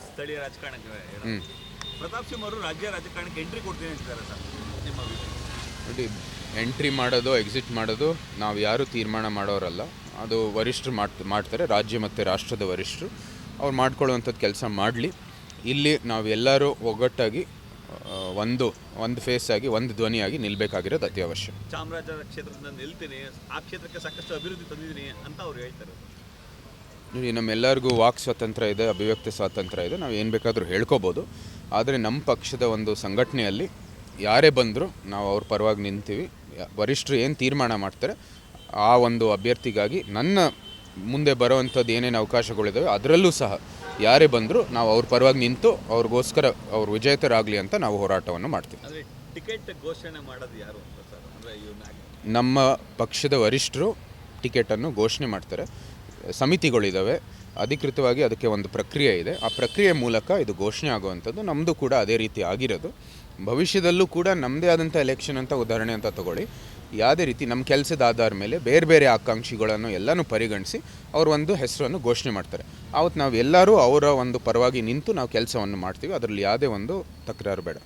ಸ್ಥಳೀಯ ರಾಜಕಾರಣಕ್ಕೆ ಪ್ರತಾಪ್ ಸಿಂಹ ಅವರು ರಾಜ್ಯ ರಾಜಕಾರಣಕ್ಕೆ ಎಂಟ್ರಿ ಕೊಡ್ತೀನಿ ಅಂತಿದ್ದಾರೆ ಸರ್, ನಿಮ್ಮ ನೋಡಿ, ಎಂಟ್ರಿ ಮಾಡೋದು ಎಕ್ಸಿಟ್ ಮಾಡೋದು ನಾವು ಯಾರೂ ತೀರ್ಮಾನ ಮಾಡೋರಲ್ಲ. ಅದು ವರಿಷ್ಠರು ಮಾಡ್ತಾರೆ, ರಾಜ್ಯ ಮತ್ತು ರಾಷ್ಟ್ರದ ವರಿಷ್ಠರು. ಅವ್ರು ಮಾಡ್ಕೊಳ್ಳುವಂಥದ್ದು ಕೆಲಸ ಮಾಡಲಿ. ಇಲ್ಲಿ ನಾವು ಎಲ್ಲರೂ ಒಗ್ಗಟ್ಟಾಗಿ ಒಂದು ಫೇಸ್ ಆಗಿ ಒಂದು ಧ್ವನಿಯಾಗಿ ನಿಲ್ಲಬೇಕಾಗಿರೋದು ಅತ್ಯವಶ್ಯ. ಚಾಮರಾಜನಗರ ಕ್ಷೇತ್ರದಿಂದ ನಿಲ್ತೀನಿ, ಆ ಕ್ಷೇತ್ರಕ್ಕೆ ಸಾಕಷ್ಟು ಅಭಿವೃದ್ಧಿ ತಂದಿದ್ದೀನಿ ಅಂತ ಅವ್ರು ಹೇಳ್ತಾರೆ. ನೋಡಿ, ನಮ್ಮೆಲ್ಲರಿಗೂ ವಾಕ್ ಸ್ವಾತಂತ್ರ್ಯ ಇದೆ, ಅಭಿವ್ಯಕ್ತಿ ಸ್ವಾತಂತ್ರ್ಯ ಇದೆ, ನಾವು ಏನು ಬೇಕಾದರೂ ಹೇಳ್ಕೊಬೋದು. ಆದರೆ ನಮ್ಮ ಪಕ್ಷದ ಒಂದು ಸಂಘಟನೆಯಲ್ಲಿ ಯಾರೇ ಬಂದರೂ ನಾವು ಅವ್ರ ಪರವಾಗಿ ನಿಂತೀವಿ. ವರಿಷ್ಠರು ಏನು ತೀರ್ಮಾನ ಮಾಡ್ತಾರೆ ಆ ಒಂದು ಅಭ್ಯರ್ಥಿಗಾಗಿ ನನ್ನ ಮುಂದೆ ಬರೋವಂಥದ್ದು ಏನೇನು ಅವಕಾಶಗಳಿದ್ದಾವೆ ಅದರಲ್ಲೂ ಸಹ ಯಾರೇ ಬಂದರೂ ನಾವು ಅವ್ರ ಪರವಾಗಿ ನಿಂತು ಅವ್ರಿಗೋಸ್ಕರ ಅವ್ರು ವಿಜೇತರಾಗಲಿ ಅಂತ ನಾವು ಹೋರಾಟವನ್ನು ಮಾಡ್ತೀವಿ. ಅಂದರೆ ಟಿಕೆಟ್ ಘೋಷಣೆ ಮಾಡೋದು ಯಾರು ಅಂತ ಸರ್? ಅಂದರೆ ನಮ್ಮ ಪಕ್ಷದ ವರಿಷ್ಠರು ಟಿಕೆಟನ್ನು ಘೋಷಣೆ ಮಾಡ್ತಾರೆ. ಸಮಿತಿಗಳಿದ್ದಾವೆ, ಅಧಿಕೃತವಾಗಿ ಅದಕ್ಕೆ ಒಂದು ಪ್ರಕ್ರಿಯೆ ಇದೆ. ಆ ಪ್ರಕ್ರಿಯೆ ಮೂಲಕ ಇದು ಘೋಷಣೆ ಆಗುವಂಥದ್ದು. ನಮ್ಮದು ಕೂಡ ಅದೇ ರೀತಿ ಆಗಿರೋದು. ಭವಿಷ್ಯದಲ್ಲೂ ಕೂಡ ನಮ್ಮದೇ ಆದಂಥ ಎಲೆಕ್ಷನ್ ಅಂತ ಉದಾಹರಣೆ ಅಂತ ತಗೊಳ್ಳಿ, ಯಾವುದೇ ರೀತಿ ನಮ್ಮ ಕೆಲಸದ ಆಧಾರ ಮೇಲೆ ಬೇರೆ ಬೇರೆ ಆಕಾಂಕ್ಷಿಗಳನ್ನು ಎಲ್ಲನೂ ಪರಿಗಣಿಸಿ ಅವರು ಒಂದು ಹೆಸರನ್ನು ಘೋಷಣೆ ಮಾಡ್ತಾರೆ. ಆವತ್ತು ನಾವು ಎಲ್ಲರೂ ಅವರ ಒಂದು ಪರವಾಗಿ ನಿಂತು ನಾವು ಕೆಲಸವನ್ನು ಮಾಡ್ತೀವಿ. ಅದರಲ್ಲಿ ಯಾವುದೇ ಒಂದು ತಕರಾರು ಬೇಡ.